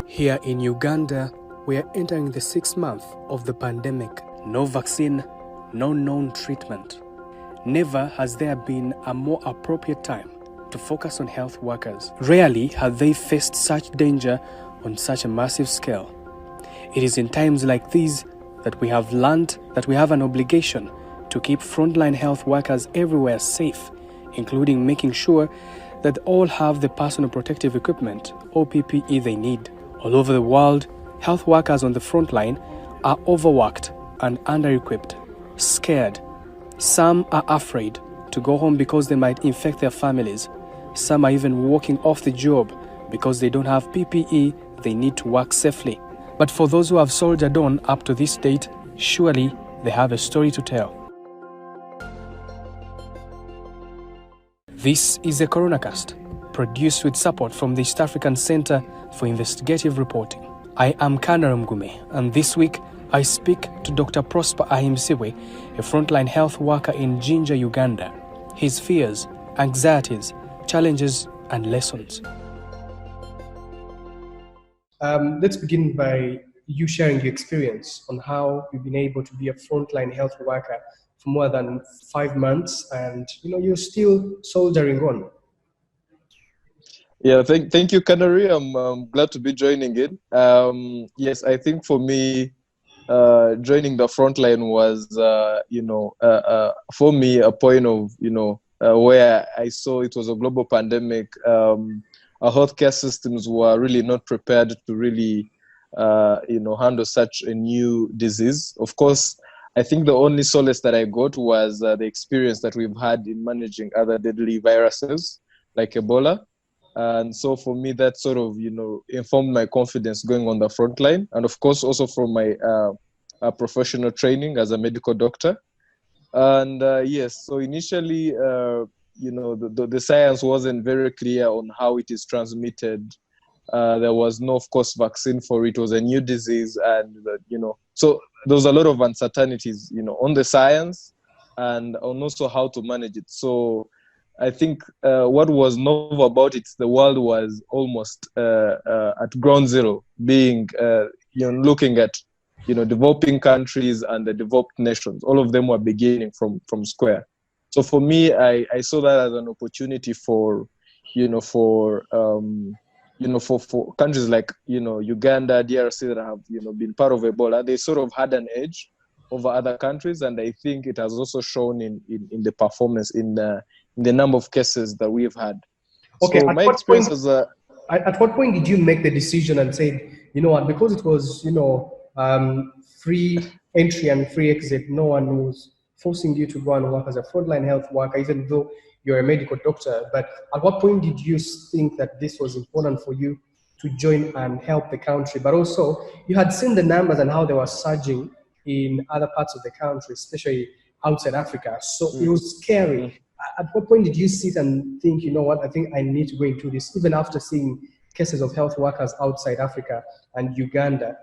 Here in Uganda, we are entering the 6th month of the pandemic. No vaccine, no known treatment. Never has there been a more appropriate time to focus on health workers. Rarely have they faced such danger on such a massive scale. It is in times like these that we have learned that we have an obligation to keep frontline health workers everywhere safe, including making sure that all have the personal protective equipment or PPE they need. All over the world, health workers on the front line are overworked and under-equipped, scared. Some are afraid to go home because they might infect their families. Some are even walking off the job because they don't have PPE they need to work safely. But for those who have soldiered on up to this date, surely they have a story to tell. This is the Coronacast, produced with support from the East African Center for Investigative Reporting. I am Kanara Mgume, and this week I speak to Dr Prosper Ahimbisibwe, a frontline health worker in Jinja, Uganda. His fears, anxieties, challenges and lessons. Let's begin by you sharing your experience on how you've been able to be a frontline health worker for more than 5 months, and you're still soldiering on. Yeah, thank you, Canary. I'm glad to be joining in. Yes, I think for me, joining the frontline was, for me, a point of, where I saw it was a global pandemic. Our healthcare systems were really not prepared to really, handle such a new disease. Of course, I think the only solace that I got was the experience that we've had in managing other deadly viruses like Ebola. And so for me, that sort of, informed my confidence going on the front line. And of course, also from my professional training as a medical doctor. And yes, so initially, the science wasn't very clear on how it is transmitted. There was no, of course, vaccine for it. It was a new disease. And, so there was a lot of uncertainties, on the science and on also how to manage it. So I think what was novel about it, the world was almost at ground zero, being, looking at, developing countries and the developed nations. All of them were beginning from square. So for me, I saw that as an opportunity for countries like, Uganda, DRC that have, been part of Ebola. They sort of had an edge over other countries. And I think it has also shown in the performance in the number of cases that we've had. Okay, so my experience was at what point did you make the decision and say, what, because it was, free entry and free exit, no one was forcing you to go and work as a frontline health worker, even though you're a medical doctor. But at what point did you think that this was important for you to join and help the country? But also, you had seen the numbers and how they were surging in other parts of the country, especially outside Africa. So it was scary. At what point did you sit and think, I think I need to go into this, even after seeing cases of health workers outside Africa and Uganda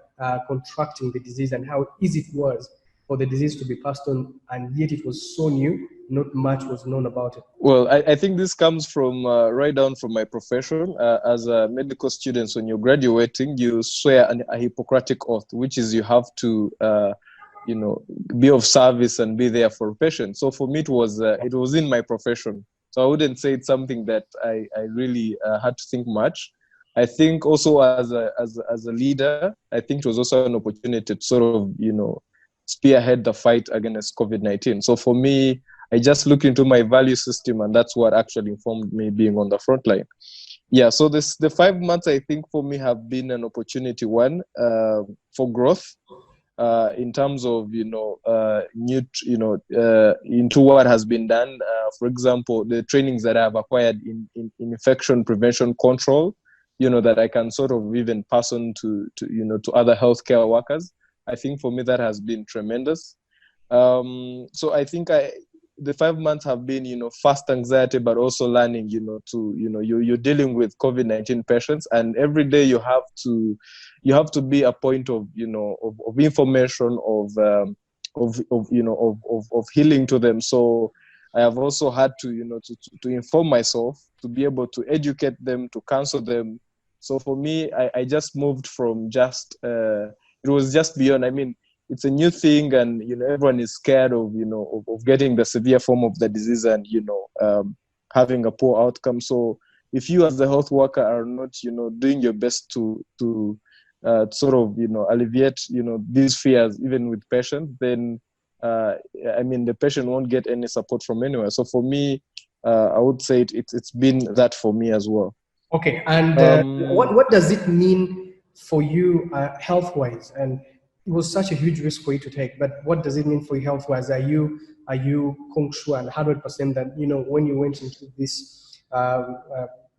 contracting the disease, and how easy it was for the disease to be passed on, and yet it was so new, not much was known about it? Well, I think this comes from right down from my profession. As a medical student, when you're graduating, you swear a Hippocratic oath, which is you have to be of service and be there for patients. So for me, it was in my profession. So I wouldn't say it's something that I really had to think much. I think also as a leader, I think it was also an opportunity to sort of, spearhead the fight against COVID-19. So for me, I just looked into my value system, and that's what actually informed me being on the front line. Yeah, so the 5 months, I think, for me have been an opportunity, one, for growth, in terms of, into what has been done. For example, the trainings that I have acquired in infection prevention control, that I can sort of even pass on to other healthcare workers. I think for me that has been tremendous. So I think the 5 months have been, fast anxiety, but also learning, you're dealing with COVID-19 patients, and every day you have to be a point of, of information, of healing to them. So I have also had to, to inform myself, to be able to educate them, to counsel them, So for me, I just moved from just, it was just beyond. I mean, it's a new thing, and everyone is scared of of getting the severe form of the disease, and having a poor outcome. So if you as a health worker are not doing your best to sort of alleviate these fears even with patients, then I mean the patient won't get any support from anywhere. So for me, I would say it's been that for me as well. Okay, and what does it mean for you health-wise? And it was such a huge risk for you to take, but what does it mean for you health-wise? Are you sure and 100% that when you went into this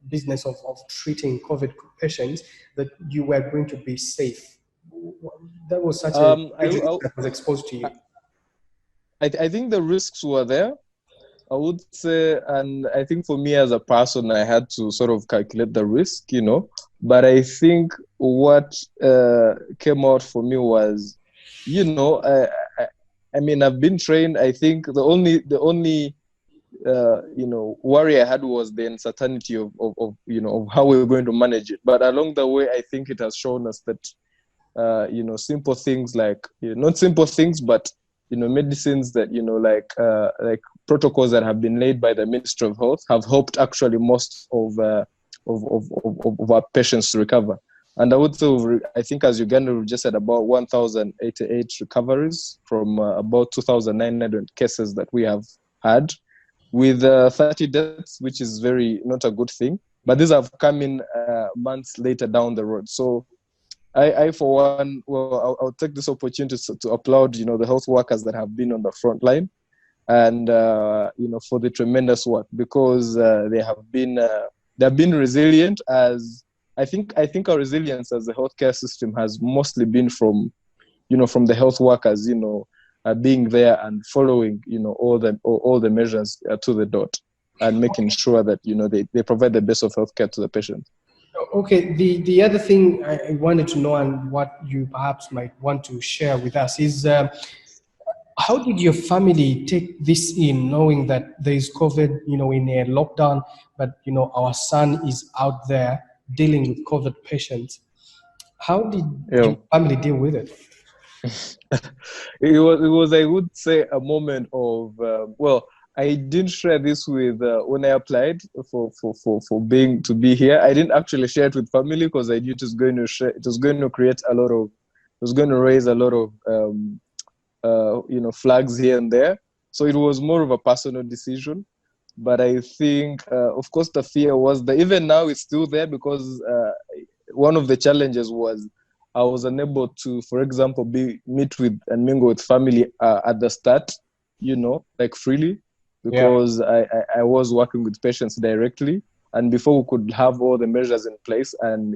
business of treating COVID patients that you were going to be safe? That was such a huge risk that was exposed to you. I think the risks were there, I would say, and I think for me as a person, I had to sort of calculate the risk, but I think what came out for me was, I mean, I've been trained. I think the only worry I had was the uncertainty of how we were going to manage it. But along the way, I think it has shown us that, simple things like, not simple things, but medicines that like protocols that have been laid by the Ministry of Health have helped actually most of our patients to recover. And I would say, I think as Uganda, we just had about 1,088 recoveries from about 2,900 cases that we have had, with 30 deaths, which is not a good thing. But these have come in months later down the road. So I for one, I'll take this opportunity to applaud, the health workers that have been on the front line, and for the tremendous work, because they have been resilient. As I think our resilience as a healthcare system has mostly been from the health workers, being there and following all the measures to the dot, and making sure that they provide the best of healthcare to the patient. Okay, the other thing I wanted to know, and what you perhaps might want to share with us, is how did your family take this in, knowing that there is COVID, in a lockdown, but our son is out there dealing with COVID patients? How did your family deal with it? It was I would say a moment of I didn't share this with when I applied for being to be here. I didn't actually share it with family because I knew it was going to raise a lot of flags here and there. So it was more of a personal decision. But I think, of course, the fear was there. Even now, it's still there, because one of the challenges was I was unable to, for example, meet with and mingle with family at the start, like freely, because I was working with patients directly. And before we could have all the measures in place, and,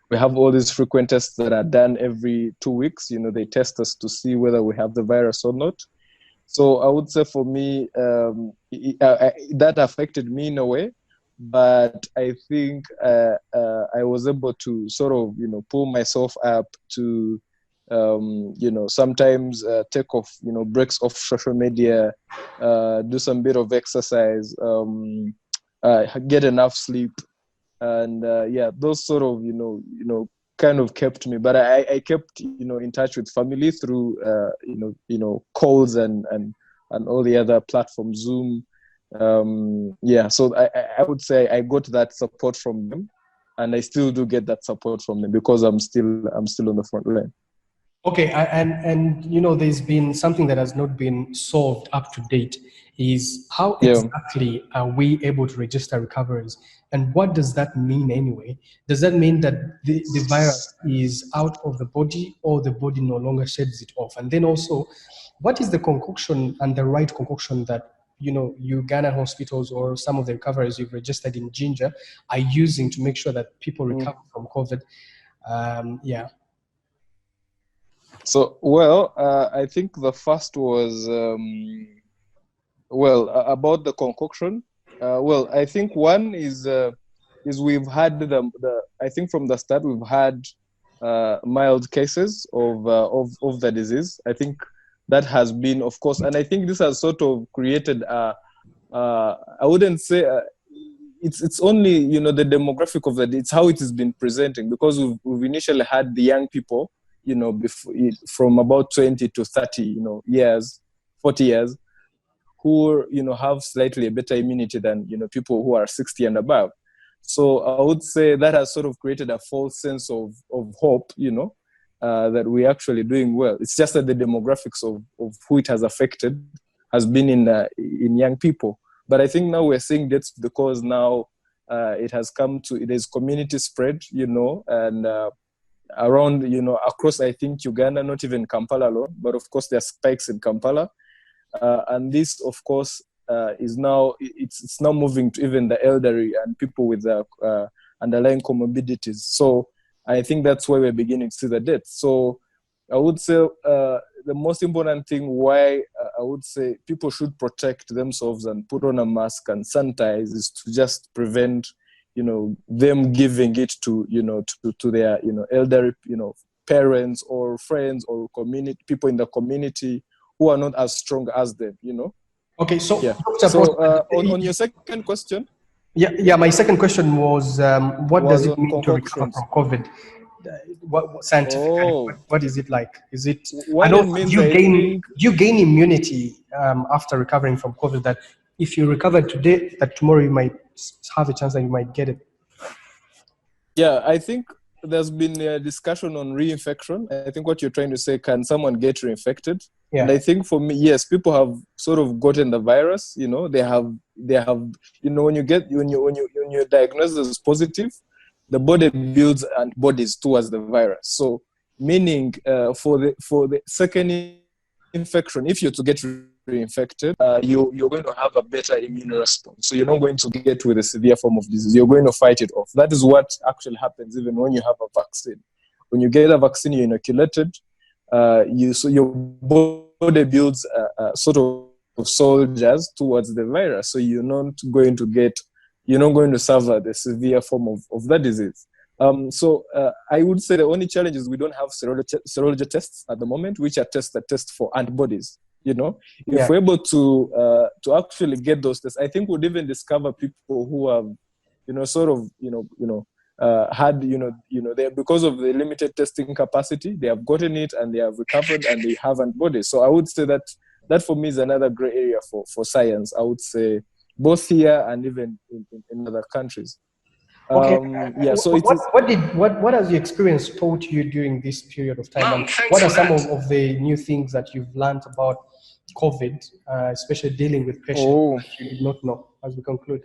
we have all these frequent tests that are done every 2 weeks. They test us to see whether we have the virus or not. So I would say for me, that affected me in a way. But I think I was able to sort of, pull myself up to, sometimes take off, breaks off social media, do some bit of exercise, get enough sleep. And those sort of, kind of kept me. But I kept, in touch with family through, calls and all the other platforms, Zoom. So I would say I got that support from them, and I still do get that support from them, because I'm still on the front line. Okay, and there's been something that has not been solved up to date, is how exactly are we able to register recoveries, and what does that mean anyway? Does that mean that the virus is out of the body, or the body no longer sheds it off? And then also, what is the concoction and the right concoction that Uganda hospitals or some of the recoveries you've registered in Jinja are using to make sure that people recover from COVID? So, I think the first was, about the concoction. I think one is we've had I think from the start we've had mild cases of the disease. I think that has been, of course, and I think this has sort of created I wouldn't say it's only, you know, the demographic of that. It's how it has been presenting, because we've initially had the young people, you know, from about 20 to 30, you know, years, 40 years, who, you know, have slightly a better immunity than, you know, people who are 60 and above. So I would say that has sort of created a false sense of hope, you know, that we're actually doing well. It's just that the demographics of who it has affected has been in young people. But I think now we're seeing deaths because now it is community spread, you know, and around, you know, across, I think, Uganda, not even Kampala alone, but of course there are spikes in Kampala. And this, of course, is now, it's now moving to even the elderly and people with underlying comorbidities. So I think that's why we're beginning to see the deaths. So I would say the most important thing why I would say people should protect themselves and put on a mask and sanitize is to just prevent, you know, them giving it to, you know, to their, you know, elderly, you know, parents or friends or community people in the community who are not as strong as them, you know. Okay, so yeah. Dr. So Prosper, on your second question. Yeah. My second question was, what does it mean to recover concussions from COVID? What scientifically? Oh, What is it like? Is it? what And it also, means, do I think, you gain immunity after recovering from COVID? That if you recover today, that tomorrow you might have a chance that you might get it. yeah, I think there's been a discussion on reinfection. I think what you're trying to say, can someone get reinfected? Yeah. And I think for me, yes, people have sort of gotten the virus. You know, they have, you know, when you're diagnosed as positive, the body builds antibodies towards the virus. So, meaning for the second infection, if you're to get reinfected, you're going to have a better immune response. So you're not going to get with a severe form of disease. You're going to fight it off. That is what actually happens even when you have a vaccine. When you get a vaccine, you're inoculated. So your body builds sort of soldiers towards the virus. So you're not going to suffer the severe form of that disease. So I would say the only challenge is we don't have serology tests at the moment, which are tests that test for antibodies. You know, if we're able to actually get those tests, I think we'd even discover people who have, you know, sort of, had, they, because of the limited testing capacity, they have gotten it and they have recovered and they have antibodies. So I would say that for me is another great area for science. I would say both here and even in other countries. Okay. So what has your experience taught you during this period of time? And what are some of the new things that you've learned about COVID, especially dealing with patients that you did not know, as we conclude?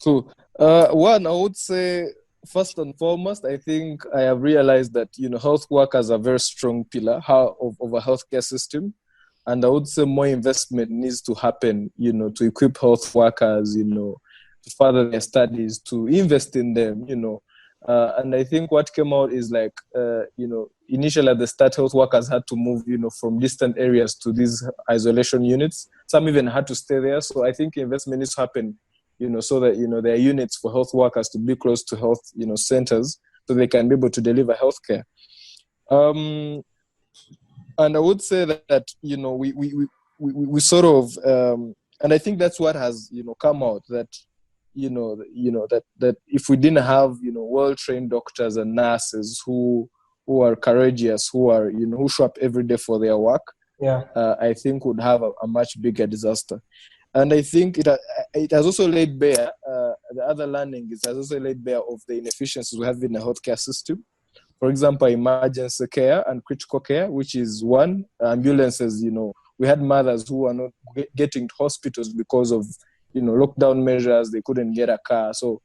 Cool. One, I would say, first and foremost, I think I have realized that, you know, health workers are a very strong pillar of a healthcare system. And I would say more investment needs to happen, you know, to equip health workers, you know, to further their studies, to invest in them, you know. And I think what came out is like, you know, initially at the start, health workers had to move, you know, from distant areas to these isolation units. Some even had to stay there. So I think investment needs to happen, you know, so that, you know, there are units for health workers to be close to health, you know, centers, so they can be able to deliver healthcare. And I would say that you know, we sort of, and I think that's what has, you know, come out, that that if we didn't have, you know, well-trained doctors and nurses who are courageous, who show up every day for their work, I think would have a much bigger disaster. And I think it has also laid bare, the other learning has also laid bare of the inefficiencies we have in the healthcare system. For example, emergency care and critical care, which is one, ambulances, you know, we had mothers who are not getting to hospitals because of, you know, lockdown measures. They couldn't get a car. So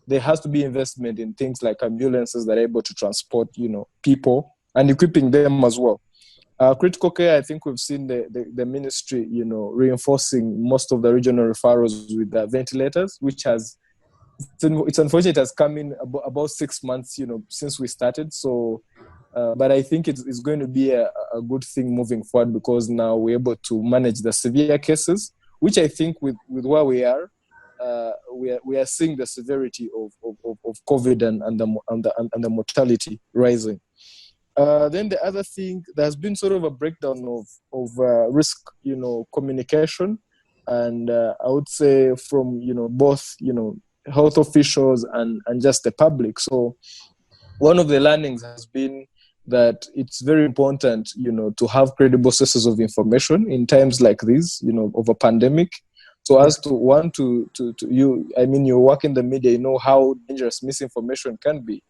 there has to be investment in things like ambulances that are able to transport, you know, people, and equipping them as well. Critical care, I think we've seen the ministry, you know, reinforcing most of the regional referrals with ventilators, which has, it's unfortunate, it has come in about 6 months, you know, since we started. So, but I think it's going to be a good thing moving forward, because now we're able to manage the severe cases, which I think with where we are seeing the severity of COVID and the mortality rising. Then the other thing, there's been sort of a breakdown of risk, you know, communication. and I would say from, both, health officials and just the public. So one of the learnings has been that it's very important, to have credible sources of information in times like these, of a pandemic. So as to want to you work in the media, you know how dangerous misinformation can be,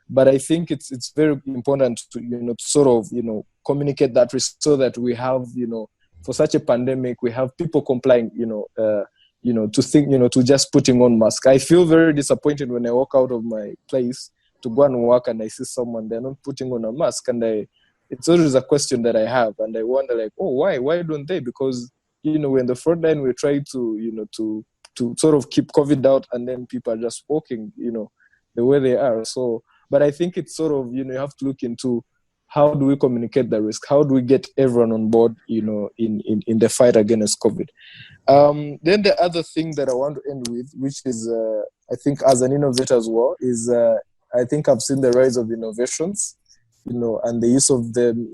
But I think it's very important to, sort of, communicate that risk so that we have, for such a pandemic, we have people complying, to think, to just putting on mask. I feel very disappointed when I walk out of my place to go and work and I see someone, they're not putting on a mask. And it's always a question that I have. And I wonder like, why don't they? Because, we're in the front line, we try to, to sort of keep COVID out, and then people are just walking, the way they are. So, but I think it's sort of, you have to look into how do we communicate the risk? How do we get everyone on board, in the fight against COVID? Then the other thing that I want to end with, which is, I think as an innovator as well, is I think I've seen the rise of innovations, and the use of them,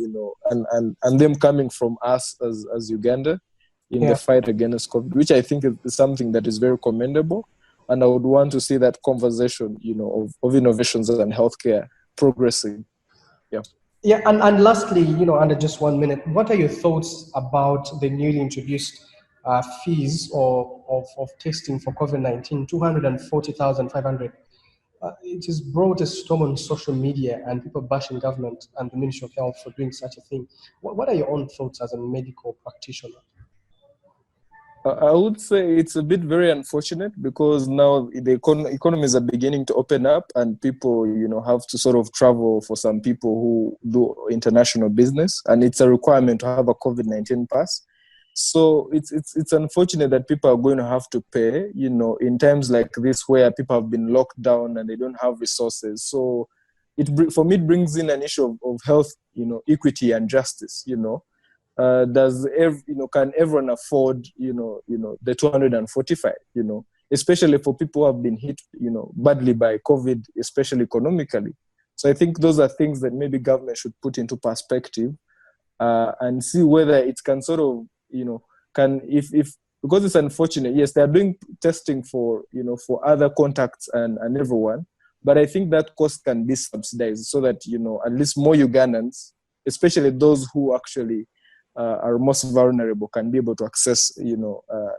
and them coming from us as Uganda in the fight against COVID, which I think is something that is very commendable. And I would want to see that conversation, of innovations and healthcare progressing. Yeah. Yeah, and lastly, under just 1 minute, what are your thoughts about the newly introduced fees of testing for COVID-19, 240,500? It has brought a storm on social media and people bashing government and the Ministry of Health for doing such a thing. What are your own thoughts as a medical practitioner? I would say it's a bit very unfortunate because now the economies are beginning to open up and people, have to sort of travel for some people who do international business, and it's a requirement to have a COVID-19 pass. So it's unfortunate that people are going to have to pay, in times like this where people have been locked down and they don't have resources. So for me, it brings in an issue of health, equity and justice, can everyone afford, the 245, especially for people who have been hit, badly by COVID, especially economically. So I think those are things that maybe government should put into perspective and see whether it can sort of, because it's unfortunate, yes, they're doing testing for, for other contacts and everyone, but I think that cost can be subsidized so that, at least more Ugandans, especially those who actually are most vulnerable, can be able to access,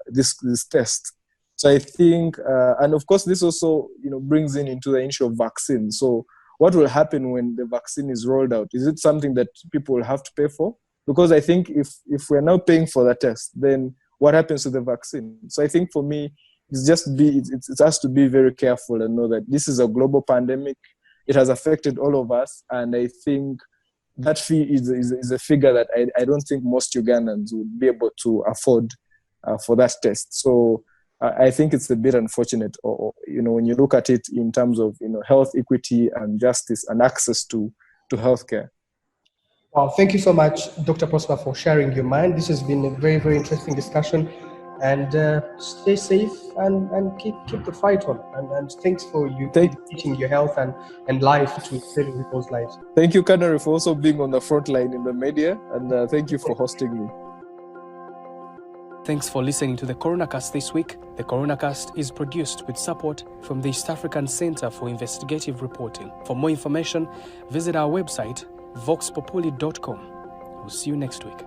this test. So I think, and of course, this also, brings into the issue of vaccine. So what will happen when the vaccine is rolled out? Is it something that people will have to pay for? Because I think if we're now paying for the test, then what happens to the vaccine? So I think for me, it has to be very careful and know that this is a global pandemic. It has affected all of us. And I think that fee is a figure that I don't think most Ugandans would be able to afford for that test. So I think it's a bit unfortunate, when you look at it in terms of, health equity and justice and access to healthcare. Well, thank you so much, Dr. Prosper, for sharing your mind. This has been a very, very interesting discussion. And stay safe and keep the fight on. And thanks for you dedicating your health and life to saving people's lives. Thank you, Canary, for also being on the front line in the media. And thank you for hosting me. Thanks for listening to the Coronacast this week. The Coronacast is produced with support from the East African Center for Investigative Reporting. For more information, visit our website, voxpopuli.com. We'll see you next week.